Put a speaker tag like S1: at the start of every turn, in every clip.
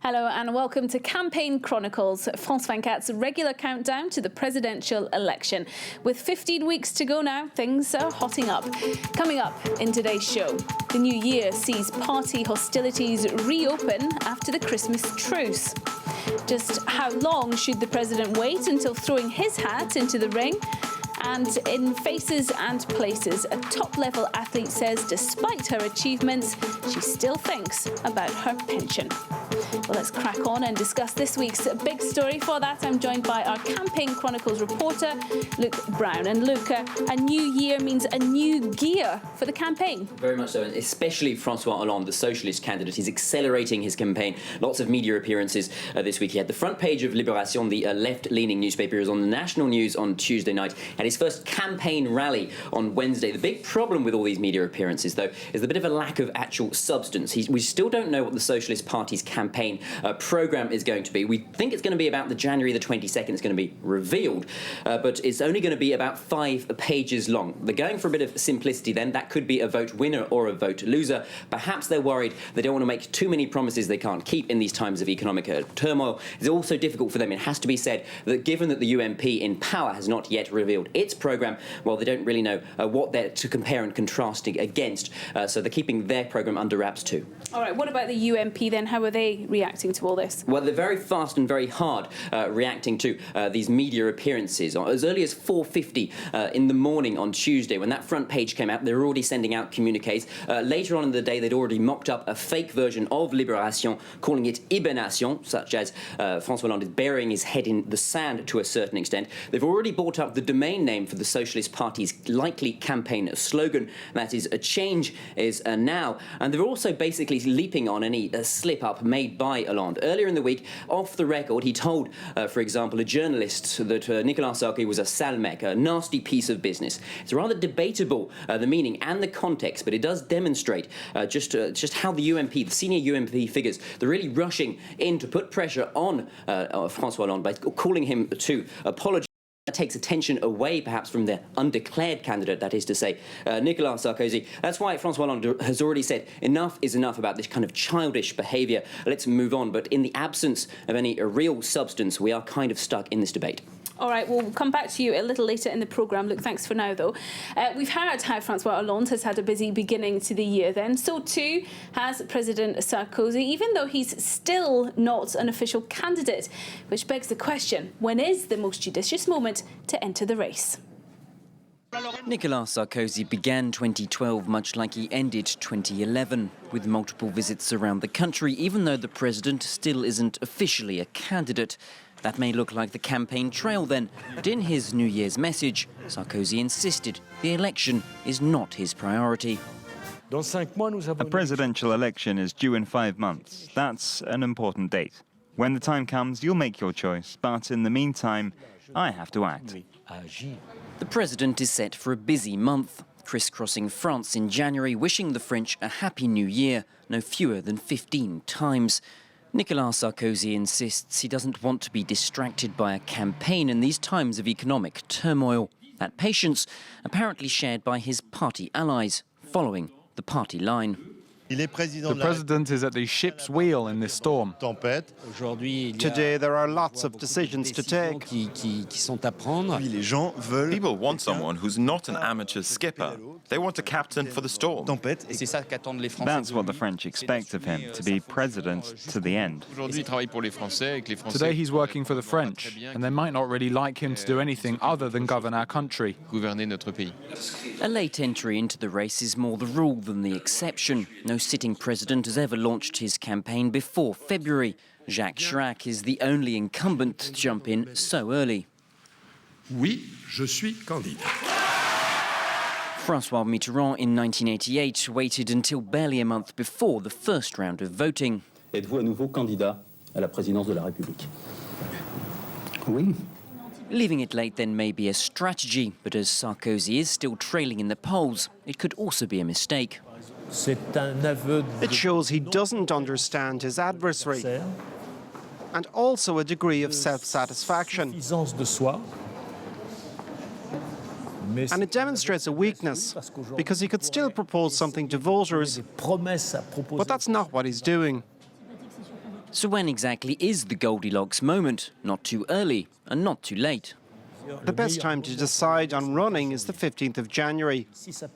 S1: Hello and welcome to Campaign Chronicles, France 24's regular countdown to the presidential election. With 15 weeks to go now, things are hotting up. Coming up in today's show, the new year sees party hostilities reopen after the Christmas truce. Just how long should the president wait until throwing his hat into the ring? And in Faces and Places, a top-level athlete says despite her achievements, she still thinks about her pension. Well, let's crack on and discuss this week's big story. For that, I'm joined by our Campaign Chronicles reporter, Luke Brown. And Luke, a new year means a new gear for the campaign.
S2: Very much so, and especially François Hollande, the socialist candidate. He's accelerating his campaign. Lots of media appearances this week. He had the front page of Libération, the left-leaning newspaper. He was on the national news on Tuesday night, and his first campaign rally on Wednesday. The big problem with all these media appearances, though, is a bit of a lack of actual substance. We still don't know what the Socialist Party's campaign programme is going to be. We think it's going to be about the January the 22nd. It's going to be revealed, but it's only going to be about 5 pages long. They're going for a bit of simplicity then. That could be a vote winner or a vote loser. Perhaps they're worried they don't want to make too many promises they can't keep in these times of economic turmoil. It's also difficult for them. It has to be said that given that the UMP in power has not yet revealed its programme, well, they don't really know what they're to compare and contrasting against, so they're keeping their programme under wraps too.
S1: All right, what about the UMP then? How are they reacting to all this?
S2: Well, they're very fast and very hard reacting to these media appearances. As early as 4:50 in the morning on Tuesday, when that front page came out, they were already sending out communiques. Later on in the day, they'd already mocked up a fake version of Libération, calling it Hibernation, such as François Hollande is burying his head in the sand to a certain extent. They've already bought up the domain name for the Socialist Party's likely campaign slogan, that is, a change is now. And they're also basically leaping on any slip-up made by Hollande. Earlier in the week, off the record, he told, for example, a journalist that Nicolas Sarkozy was a sale mec, a nasty piece of business. It's rather debatable, the meaning and the context, but it does demonstrate just how the UMP, the senior UMP figures, they're really rushing in to put pressure on François Hollande by calling him to apologise. That takes attention away, perhaps, from the undeclared candidate, that is to say, Nicolas Sarkozy. That's why François Hollande has already said enough is enough about this kind of childish behaviour. Let's move on. But in the absence of any real substance, we are kind of stuck in this debate.
S1: All right, we'll come back to you a little later in the programme. Look, thanks for now, though. We've heard how François Hollande has had a busy beginning to the year then. So too has President Sarkozy, even though he's still not an official candidate, which begs the question, when is the most judicious moment to enter the race?
S3: Nicolas Sarkozy began 2012 much like he ended 2011, with multiple visits around the country, even though the president still isn't officially a candidate. That may look like the campaign trail then, but in his New Year's message, Sarkozy insisted the election is not his priority.
S4: A presidential election is due in 5 months. That's an important date. When the time comes, you'll make your choice, but in the meantime, I have to act.
S3: The president is set for a busy month, crisscrossing France in January, wishing the French a happy new year, no fewer than 15 times. Nicolas Sarkozy insists he doesn't want to be distracted by a campaign in these times of economic turmoil. That patience apparently shared by his party allies, following the party line.
S5: The president is at the ship's wheel in this storm.
S6: Today there are lots of decisions to take.
S7: People want someone who's not an amateur skipper. They want a captain for the storm.
S4: That's what the French expect of him, to be president to the end.
S5: Today he's working for the French, and they might not really like him to do anything other than govern our country.
S3: A late entry into the race is more the rule than the exception. No sitting president has ever launched his campaign before February. Jacques Chirac is the only incumbent to jump in so early.
S8: Oui, je suis candidat.
S3: François Mitterrand in 1988 waited until barely a month before the first round of voting.
S9: Êtes-vous à nouveau candidat à la présidence de la République? Oui.
S3: Leaving it late then may be a strategy, but as Sarkozy is still trailing in the polls, it could also be a mistake.
S6: It shows he doesn't understand his adversary, and also a degree of self-satisfaction. And it demonstrates a weakness, because he could still propose something to voters, but that's not what he's doing.
S3: So when exactly is the Goldilocks moment? Not too early and not too late.
S6: The best time to decide on running is the 15th of January.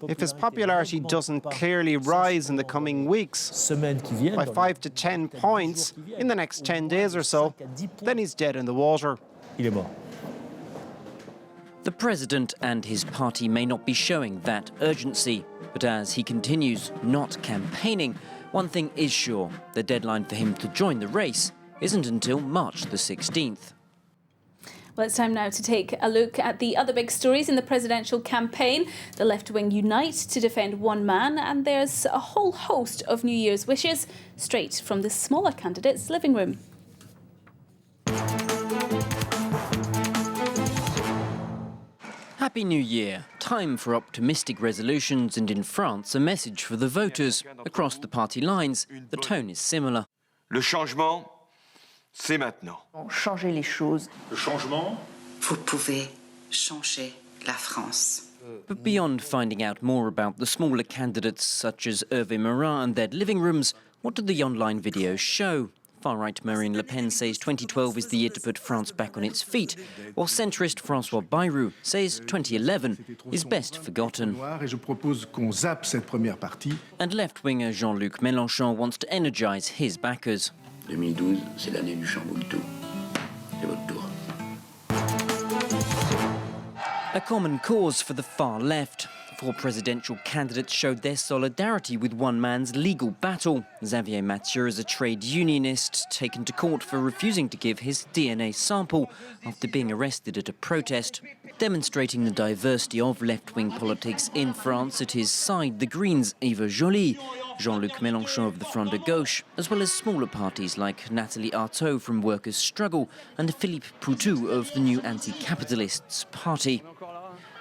S6: If his popularity doesn't clearly rise in the coming weeks, by 5 to 10 points in the next 10 days or so, then he's dead in the water.
S3: The president and his party may not be showing that urgency, but as he continues not campaigning, one thing is sure: the deadline for him to join the race isn't until March the 16th.
S1: Well, it's time now to take a look at the other big stories in the presidential campaign. The left wing unite to defend one man, and there's a whole host of New Year's wishes straight from the smaller candidate's living room.
S3: Happy New Year. Time for optimistic resolutions, and in France, a message for the voters. Across the party lines, the tone is similar.
S10: Le changement, c'est maintenant.
S11: Changer les choses.
S10: Le changement.
S11: Vous pouvez changer la France.
S3: But beyond finding out more about the smaller candidates such as Hervé Morin and their living rooms, what do the online videos show? Far-right Marine Le Pen says 2012 is the year to put France back on its feet, while centrist François Bayrou says 2011 is best forgotten. And left-winger Jean-Luc Mélenchon wants to energise his backers.
S9: 2012, c'est l'année du chamboule-tout. C'est votre tour.
S3: A common cause for the far left. Four presidential candidates showed their solidarity with one man's legal battle. Xavier Mathieu is a trade unionist taken to court for refusing to give his DNA sample after being arrested at a protest. Demonstrating the diversity of left-wing politics in France, at his side the Greens' Eva Joly, Jean-Luc Mélenchon of the Front de Gauche, as well as smaller parties like Nathalie Arthaud from Workers' Struggle and Philippe Poutou of the new Anti-Capitalists Party.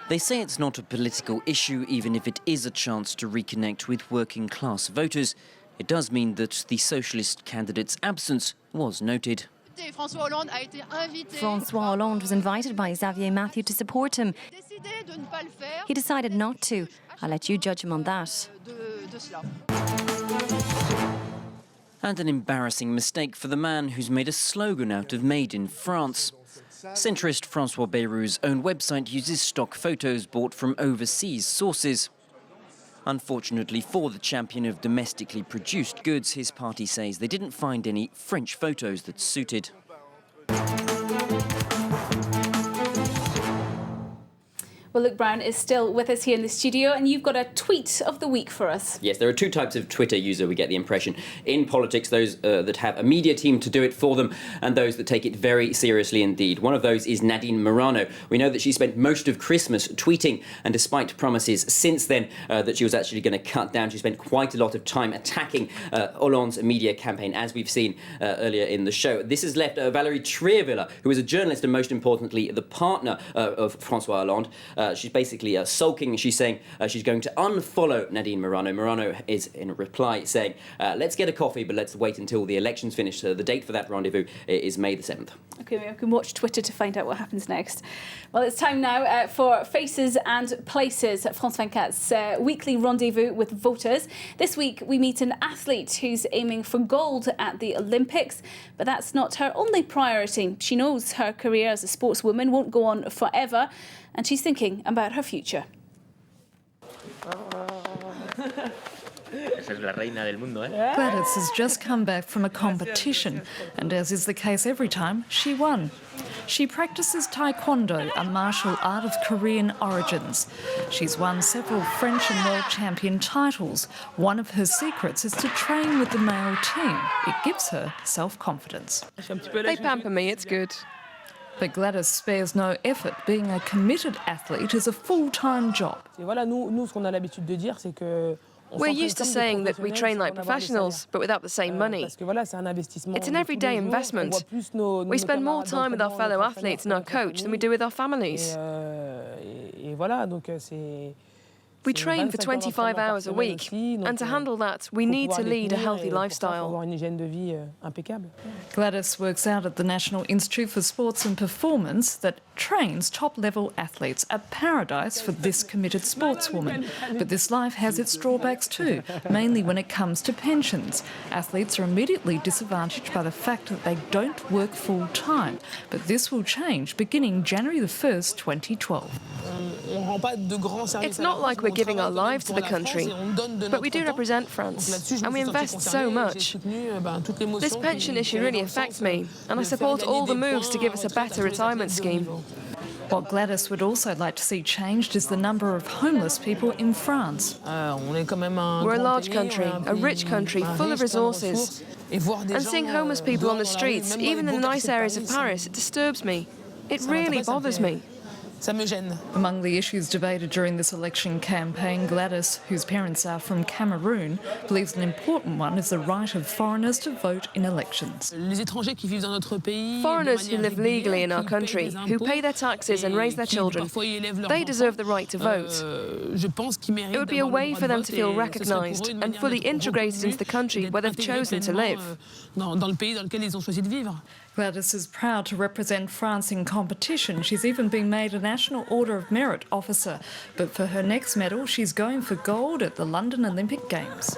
S3: They say it's not a political issue, even if it is a chance to reconnect with working-class voters. It does mean that the socialist candidate's absence was noted.
S12: François Hollande was invited by Xavier Mathieu to support him. He decided not to. I'll let you judge him on that.
S3: And an embarrassing mistake for the man who's made a slogan out of Made in France. Centrist François Bayrou's own website uses stock photos bought from overseas sources. Unfortunately for the champion of domestically produced goods, his party says they didn't find any French photos that suited.
S1: Well, Luke Brown is still with us here in the studio, and you've got a tweet of the week for us.
S2: Yes, there are two types of Twitter user, we get the impression. In politics, those that have a media team to do it for them, and those that take it very seriously indeed. One of those is Nadine Morano. We know that she spent most of Christmas tweeting, and despite promises since then that she was actually going to cut down, she spent quite a lot of time attacking Hollande's media campaign, as we've seen earlier in the show. This has left Valérie Trierwiller, who is a journalist and most importantly the partner of François Hollande. She's basically sulking. She's saying she's going to unfollow Nadine Morano. Morano is in a reply saying, let's get a coffee, but let's wait until the election's finished. The date for that rendezvous is May the 7th.
S1: Okay, we can watch Twitter to find out what happens next. Well, it's time now for Faces and Places, France 24's weekly rendezvous with voters. This week, we meet an athlete who's aiming for gold at the Olympics, but that's not her only priority. She knows her career as a sportswoman won't go on forever, and she's thinking about her future.
S13: Gladys has just come back from a competition, and as is the case every time, she won. She practices Taekwondo, a martial art of Korean origins. She's won several French and world champion titles. One of her secrets is to train with the male team. It gives her self-confidence.
S14: They pamper me, it's good.
S13: But Gladys spares no effort. Being a committed athlete is a full-time job.
S14: We're used to saying that we train like professionals, but without the same money. It's an everyday investment. We spend more time with our fellow We train for 25 hours a week, and to handle that, we need to lead a healthy lifestyle.
S13: Gladys works out at the National Institute for Sports and Performance that trains top-level athletes, a paradise for this committed sportswoman. But this life has its drawbacks too, mainly when it comes to pensions. Athletes are immediately disadvantaged by the fact that they don't work full-time. But this will change beginning January the 1st, 2012.
S14: It's not like we're giving our lives to the country, but we do represent France, and we invest so much. This pension issue really affects me, and I support all the moves to give us a better retirement scheme.
S13: What Gladys would also like to see changed is the number of homeless people in France.
S14: We're a large country, a rich country full of resources. And seeing homeless people on the streets, even in the nice areas of Paris, it disturbs me. It really bothers me.
S13: Among the issues debated during this election campaign, Gladys, whose parents are from Cameroon, believes an important one is the right of foreigners to vote in elections.
S14: Foreigners who live legally in our country, who pay their taxes and raise their children, they deserve the right to vote. It would be a way for them to feel recognised and fully integrated into the country where they've chosen to live.
S13: Gladys is proud to represent France in competition. She's even been made a National Order of Merit officer. But for her next medal, she's going for gold at the London Olympic Games.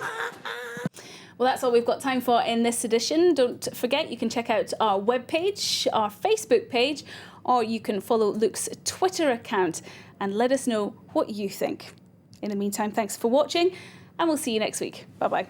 S1: Well, that's all we've got time for in this edition. Don't forget, you can check out our webpage, our Facebook page, or you can follow Luke's Twitter account and let us know what you think. In the meantime, thanks for watching, and we'll see you next week. Bye-bye.